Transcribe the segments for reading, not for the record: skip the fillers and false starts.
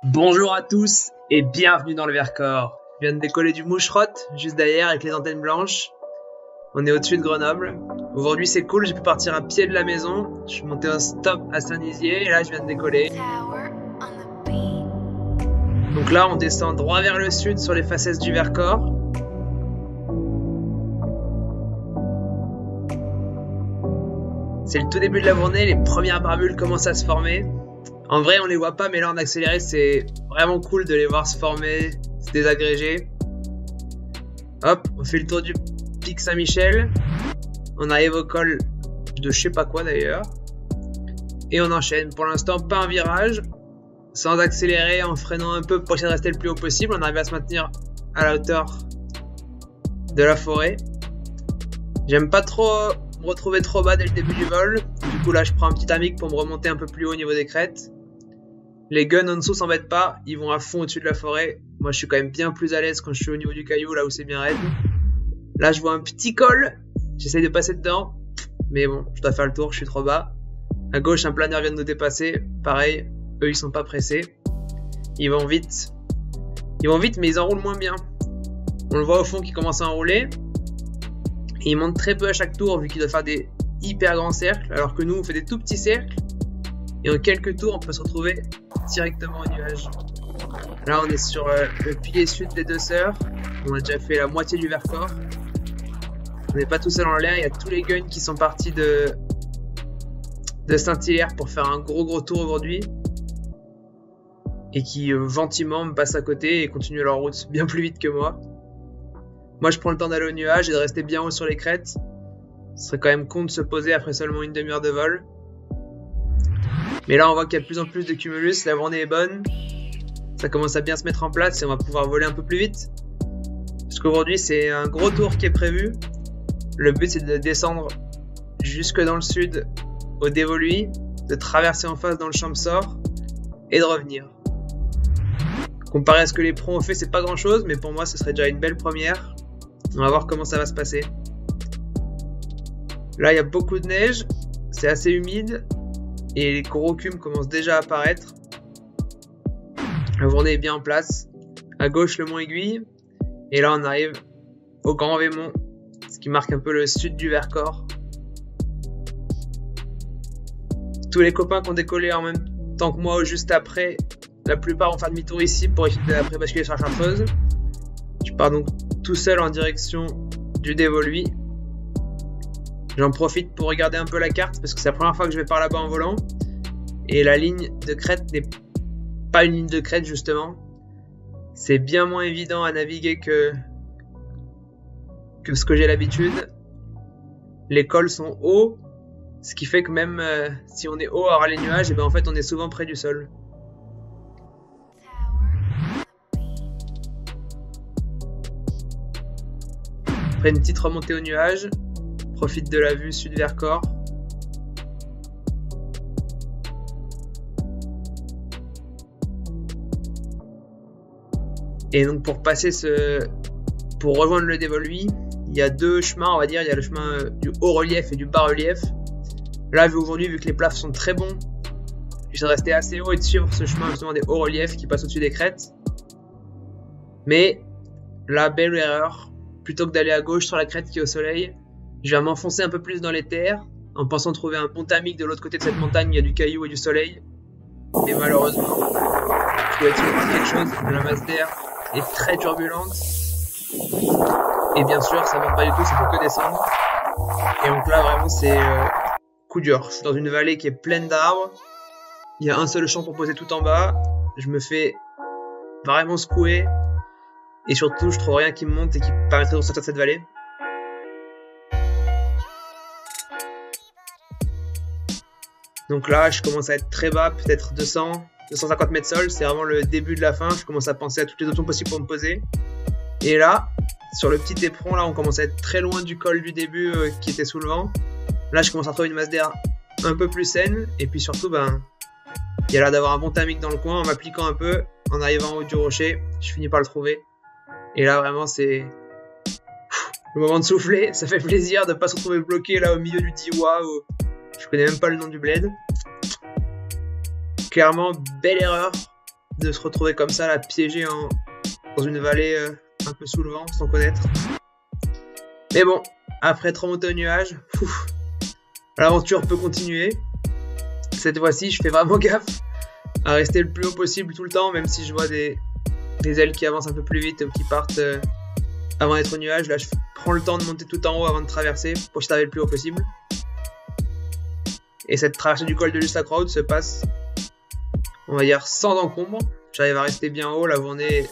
Bonjour à tous et bienvenue dans le Vercors. Je viens de décoller du Moucherotte, juste derrière avec les antennes blanches. On est au-dessus de Grenoble. Aujourd'hui c'est cool, j'ai pu partir à pied de la maison. Je suis monté un stop à Saint-Nizier et là je viens de décoller. Donc là on descend droit vers le sud sur les faciès du Vercors. C'est le tout début de la journée, les premières barbules commencent à se former. En vrai, on les voit pas, mais là en accéléré, c'est vraiment cool de les voir se former, se désagréger. Hop, on fait le tour du pic Saint-Michel. On arrive au col de je sais pas quoi d'ailleurs. Et on enchaîne. Pour l'instant, pas un virage. Sans accélérer, en freinant un peu pour essayer de rester le plus haut possible. On arrive à se maintenir à la hauteur de la forêt. J'aime pas trop me retrouver trop bas dès le début du vol. Du coup là, je prends un petit amic pour me remonter un peu plus haut au niveau des crêtes. Les guns en dessous s'embêtent pas, ils vont à fond au-dessus de la forêt. Moi je suis quand même bien plus à l'aise quand je suis au niveau du caillou, là où c'est bien raide. Là je vois un petit col, j'essaye de passer dedans, mais bon, je dois faire le tour, je suis trop bas. À gauche, un planeur vient de nous dépasser, pareil, eux ils sont pas pressés. Ils vont vite, mais ils enroulent moins bien. On le voit au fond qui commence à enrouler. Et il monte très peu à chaque tour vu qu'il doit faire des hyper grands cercles, alors que nous on fait des tout petits cercles. Et en quelques tours, on peut se retrouver directement au nuage. Là, on est sur le pilier sud des Deux Sœurs. On a déjà fait la moitié du Vercors. On n'est pas tout seul en l'air. Il y a tous les guns qui sont partis de Saint-Hilaire pour faire un gros tour aujourd'hui. Et qui, gentiment, me passent à côté et continuent leur route bien plus vite que moi. Moi, je prends le temps d'aller au nuage et de rester bien haut sur les crêtes. Ce serait quand même con de se poser après seulement une demi-heure de vol. Mais là, on voit qu'il y a de plus en plus de cumulus, la journée est bonne, ça commence à bien se mettre en place et on va pouvoir voler un peu plus vite. Parce qu'aujourd'hui, c'est un gros tour qui est prévu. Le but, c'est de descendre jusque dans le sud, au Dévoluy, de traverser en face dans le Champsaur et de revenir. Comparé à ce que les pros ont fait, c'est pas grand chose, mais pour moi, ce serait déjà une belle première. On va voir comment ça va se passer. Là, il y a beaucoup de neige, c'est assez humide. Et les gros cumes commencent déjà à apparaître. La journée est bien en place. À gauche, le mont Aiguille. Et là, on arrive au Grand Vémont, ce qui marque un peu le sud du Vercors. Tous les copains qui ont décollé en même temps que moi ou juste après, la plupart vont faire demi-tour ici pour essayer d'après basculer sur la Chartreuse. Je pars donc tout seul en direction du Dévoluy. J'en profite pour regarder un peu la carte parce que c'est la première fois que je vais par là-bas en volant. Et la ligne de crête n'est pas une ligne de crête justement. C'est bien moins évident à naviguer que ce que j'ai l'habitude. Les cols sont hauts, ce qui fait que même si on est haut à ras les nuages, et ben en fait on est souvent près du sol. Après une petite remontée au nuage. Profite de la vue sud Vercors. Et donc pour rejoindre le Dévoluy, il y a deux chemins, on va dire. Il y a le chemin du haut relief et du bas relief. Là, aujourd'hui, vu que les plafs sont très bons, je vais rester assez haut et de suivre ce chemin justement des hauts reliefs qui passe au-dessus des crêtes. Mais la belle erreur, plutôt que d'aller à gauche sur la crête qui est au soleil, je vais m'enfoncer un peu plus dans les terres en pensant trouver un bon tamic de l'autre côté de cette montagne, il y a du caillou et du soleil. Mais malheureusement, je dois essayer de voir quelque chose, la masse d'air est très turbulente. Et bien sûr, ça ne monte pas du tout, ça fait que descendre. Et donc là, vraiment, c'est coup dur. Je suis dans une vallée qui est pleine d'arbres. Il y a un seul champ pour poser tout en bas. Je me fais vraiment secouer. Et surtout, je trouve rien qui me monte et qui permettrait de sortir de cette vallée. Donc là, je commence à être très bas, peut-être 250 mètres sol. C'est vraiment le début de la fin. Je commence à penser à toutes les options possibles pour me poser. Et là, sur le petit éperon, là, on commence à être très loin du col du début qui était sous le vent. Là, je commence à trouver une masse d'air un peu plus saine. Et puis surtout, il y a l'air d'avoir un bon timing dans le coin. En m'appliquant un peu, en arrivant en haut du rocher, je finis par le trouver. Et là, vraiment, c'est le moment de souffler. Ça fait plaisir de ne pas se retrouver bloqué là au milieu du Diois. Je connais même pas le nom du bled. Clairement, belle erreur. de se retrouver comme ça, là, piégé dans une vallée un peu sous le vent, sans connaître. Mais bon, après être remonté au nuage, l'aventure peut continuer. Cette fois-ci, je fais vraiment gaffe à rester le plus haut possible tout le temps, même si je vois des ailes qui avancent un peu plus vite ou qui partent avant d'être au nuage. Là, je prends le temps de monter tout en haut avant de traverser pour que je arrive le plus haut possible. Et cette traversée du col de Lussacroix se passe, on va dire, sans encombre. J'arrive à rester bien haut. La journée est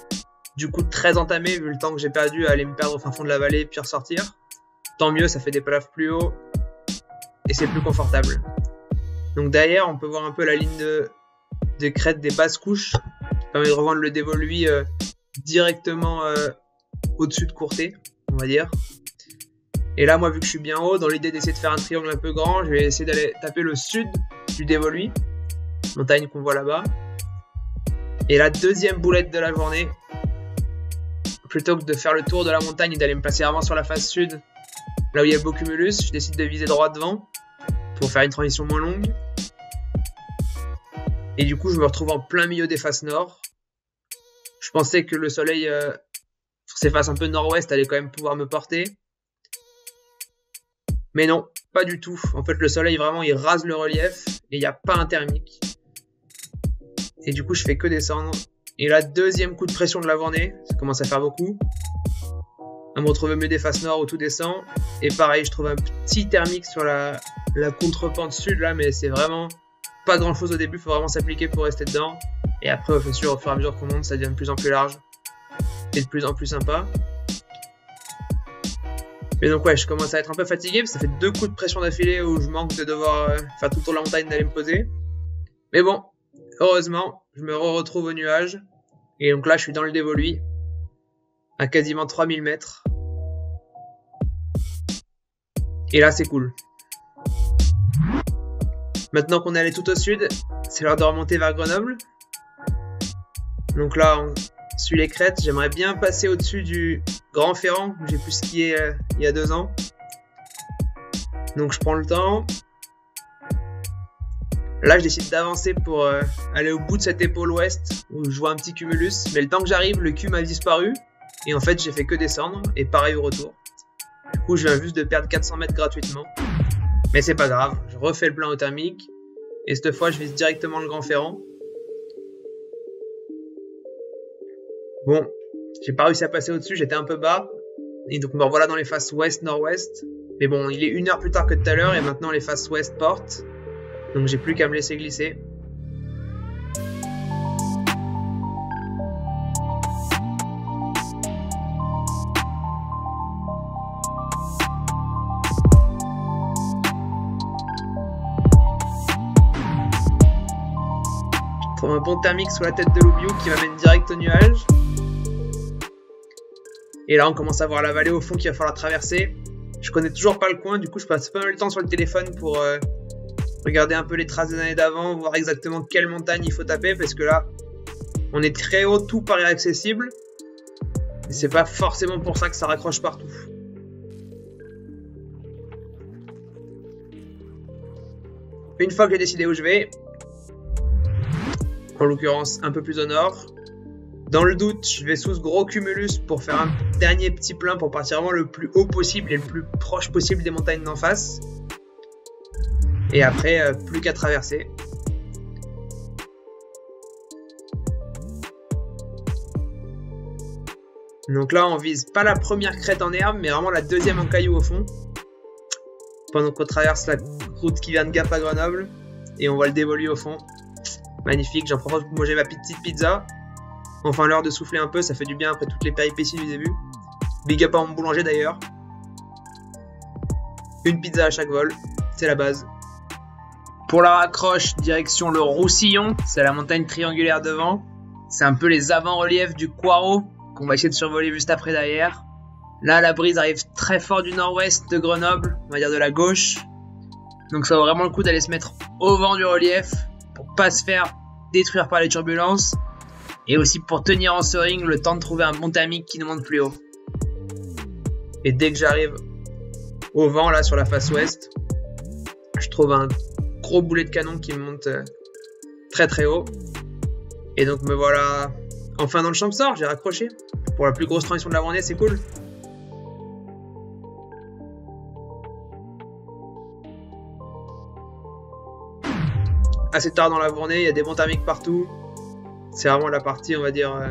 du coup très entamée vu le temps que j'ai perdu à aller me perdre au fin fond de la vallée puis ressortir. Tant mieux, ça fait des plages plus haut et c'est plus confortable. Donc derrière, on peut voir un peu la ligne de crête des basses couches qui permet de rejoindre le dévolu directement au-dessus de Courtet, on va dire. Et là, moi, vu que je suis bien haut, dans l'idée d'essayer de faire un triangle un peu grand, je vais essayer d'aller taper le sud du dévolu, montagne qu'on voit là-bas. Et la deuxième boulette de la journée, plutôt que de faire le tour de la montagne et d'aller me placer vraiment sur la face sud, là où il y a beau cumulus, je décide de viser droit devant pour faire une transition moins longue. Et du coup, je me retrouve en plein milieu des faces nord. Je pensais que le soleil sur ces faces un peu nord-ouest allait quand même pouvoir me porter. Mais non, pas du tout. En fait, le soleil, vraiment, il rase le relief et il n'y a pas un thermique. Et du coup, je fais que descendre. Et là, deuxième coup de pression de la journée. Ça commence à faire beaucoup. À me retrouver au milieu des faces nord où tout descend. Et pareil, je trouve un petit thermique sur la contrepente sud là, mais c'est vraiment pas grand chose au début. Faut vraiment s'appliquer pour rester dedans. Et après, au fur et à mesure qu'on monte, ça devient de plus en plus large. Et de plus en plus sympa. Mais donc ouais, je commence à être un peu fatigué parce que ça fait 2 coups de pression d'affilée où je manque de devoir faire tout le tour de la montagne d'aller me poser. Mais bon, heureusement, je me retrouve au nuage. Et donc là, je suis dans le dévolu, à quasiment 3000 mètres. Et là, c'est cool. Maintenant qu'on est allé tout au sud, c'est l'heure de remonter vers Grenoble. Donc là, on suit les crêtes. J'aimerais bien passer au-dessus du Grand Ferrand, où j'ai pu skier il y a 2 ans. Donc je prends le temps. Là, je décide d'avancer pour aller au bout de cette épaule ouest, où je vois un petit cumulus. Mais le temps que j'arrive, le cum a disparu. Et en fait, j'ai fait que descendre, et pareil au retour. Du coup, je viens juste de perdre 400 mètres gratuitement. Mais c'est pas grave, je refais le plein au thermique. Et cette fois, je vise directement le Grand Ferrand. Bon, j'ai pas réussi à passer au-dessus, j'étais un peu bas. Et donc me revoilà dans les faces ouest-nord-ouest. Mais bon, il est 1 heure plus tard que tout à l'heure et maintenant les faces ouest portent. Donc j'ai plus qu'à me laisser glisser. Je trouve un bon thermique sous la tête de Loubiou qui m'amène direct au nuage. Et là, on commence à voir la vallée au fond qu'il va falloir traverser. Je connais toujours pas le coin, du coup, je passe pas mal de temps sur le téléphone pour regarder un peu les traces des années d'avant, voir exactement quelle montagne il faut taper, parce que là, on est très haut, tout paraît accessible. Et c'est pas forcément pour ça que ça raccroche partout. Une fois que j'ai décidé où je vais, en l'occurrence un peu plus au nord, dans le doute, je vais sous ce gros cumulus pour faire un dernier petit plein pour partir vraiment le plus haut possible et le plus proche possible des montagnes d'en face. Et après, plus qu'à traverser. Donc là, on vise pas la première crête en herbe, mais vraiment la deuxième en caillou au fond. Pendant qu'on traverse la route qui vient de Gap à Grenoble. Et on voit le dévolu au fond. Magnifique, j'en profite pour manger ma petite pizza. Enfin, l'heure de souffler un peu, ça fait du bien après toutes les péripéties du début. Big up à mon boulanger d'ailleurs. Une pizza à chaque vol, c'est la base. Pour la raccroche, direction le Roussillon, c'est la montagne triangulaire devant. C'est un peu les avant-reliefs du Coirot, qu'on va essayer de survoler juste après derrière. Là, la brise arrive très fort du nord-ouest de Grenoble, on va dire de la gauche. Donc ça vaut vraiment le coup d'aller se mettre au vent du relief, pour pas se faire détruire par les turbulences. Et aussi pour tenir en soaring le temps de trouver un bon thermique qui nous monte plus haut. Et dès que j'arrive au vent là sur la face ouest, je trouve un gros boulet de canon qui me monte très très haut. Et Et donc me voilà enfin dans le Champsor, j'ai raccroché. Pour la plus grosse transition de la journée, c'est cool. Assez tard dans la journée, il y a des bons thermiques partout. C'est vraiment la partie, on va dire, un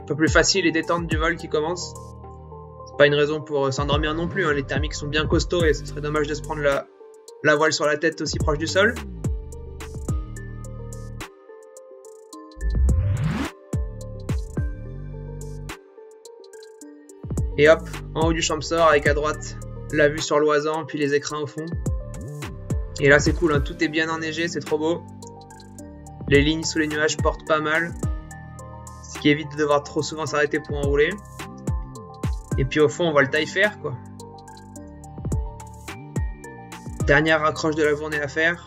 peu plus facile et détente du vol qui commence. C'est pas une raison pour s'endormir non plus, hein. Les thermiques sont bien costauds et ce serait dommage de se prendre la voile sur la tête aussi proche du sol. Et hop, en haut du Champsor avec à droite la vue sur l'Oisans puis les écrins au fond. Et là c'est cool, hein, tout est bien enneigé, c'est trop beau. Les lignes sous les nuages portent pas mal, ce qui évite de devoir trop souvent s'arrêter pour enrouler. Et puis au fond on voit le Taillefer quoi. Dernière accroche de la journée à faire.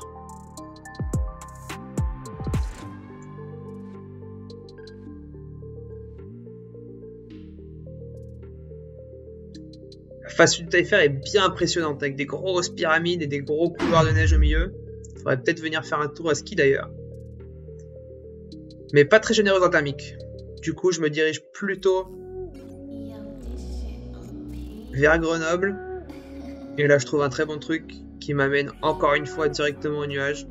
La face du Taillefer est bien impressionnante avec des grosses pyramides et des gros couloirs de neige au milieu. Faudrait peut-être venir faire un tour à ski d'ailleurs. Mais pas très généreuse en thermique. Du coup je me dirige plutôt vers Grenoble. Et là je trouve un très bon truc qui m'amène encore une fois directement au nuage.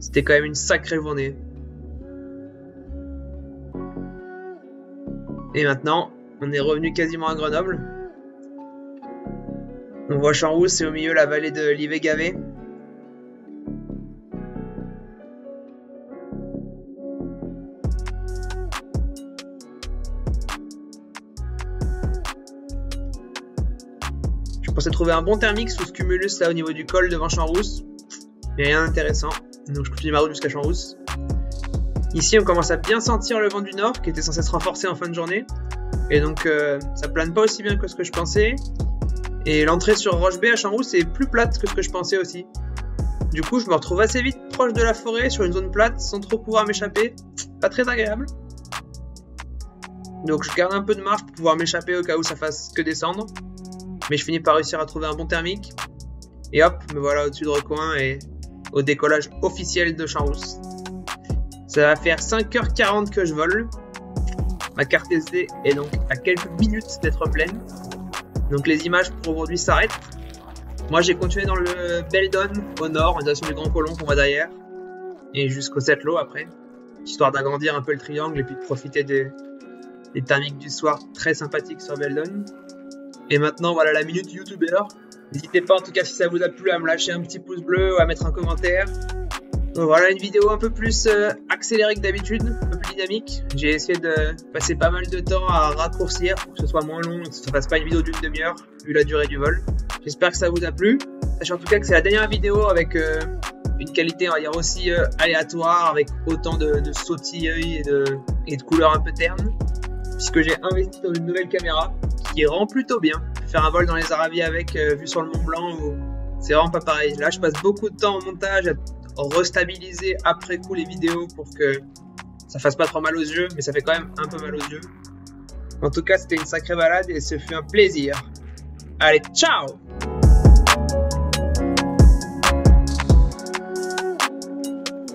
C'était quand même une sacrée journée. Et maintenant, on est revenu quasiment à Grenoble. On voit Champs-Rousse et au milieu la vallée de l'Ivay-Gavé. Je pensais trouver un bon thermique sous ce cumulus là au niveau du col devant Champs-Rousse. Mais rien d'intéressant. Donc je continue ma route jusqu'à Champs-Rousse. Ici on commence à bien sentir le vent du nord qui était censé se renforcer en fin de journée. Et donc ça plane pas aussi bien que ce que je pensais. Et l'entrée sur Roche-B à Champs-Rousse est plus plate que ce que je pensais aussi. Du coup je me retrouve assez vite proche de la forêt sur une zone plate sans trop pouvoir m'échapper. Pas très agréable. Donc je garde un peu de marge pour pouvoir m'échapper au cas où ça fasse que descendre. Mais je finis par réussir à trouver un bon thermique. Et hop, me voilà au-dessus de Recoin et au décollage officiel de Champs-Rousse. Ça va faire 5h40 que je vole. Ma carte SD est donc à quelques minutes d'être pleine. Donc les images pour aujourd'hui s'arrêtent. Moi j'ai continué dans le Beldon au nord, en direction du Grand Colomb qu'on voit derrière. Et jusqu'au Settlo après. Histoire d'agrandir un peu le triangle et puis de profiter des thermiques du soir très sympathiques sur Beldon. Et maintenant voilà la minute youtubeur. N'hésitez pas en tout cas si ça vous a plu à me lâcher un petit pouce bleu ou à mettre un commentaire. Donc voilà une vidéo un peu plus accélérée que d'habitude, un peu plus dynamique. J'ai essayé de passer pas mal de temps à raccourcir pour que ce soit moins long et que ce ne fasse pas une vidéo d'une demi-heure vu la durée du vol. J'espère que ça vous a plu. Sachez en tout cas que c'est la dernière vidéo avec une qualité on va dire aussi aléatoire avec autant de sautilleuils et de couleurs un peu ternes. Puisque j'ai investi dans une nouvelle caméra qui rend plutôt bien. Faire un vol dans les Aravis avec vue sur le Mont Blanc, c'est vraiment pas pareil. Là je passe beaucoup de temps en montage à restabiliser après coup les vidéos pour que ça fasse pas trop mal aux yeux, mais ça fait quand même un peu mal aux yeux. En tout cas c'était une sacrée balade et ce fut un plaisir. Allez, ciao!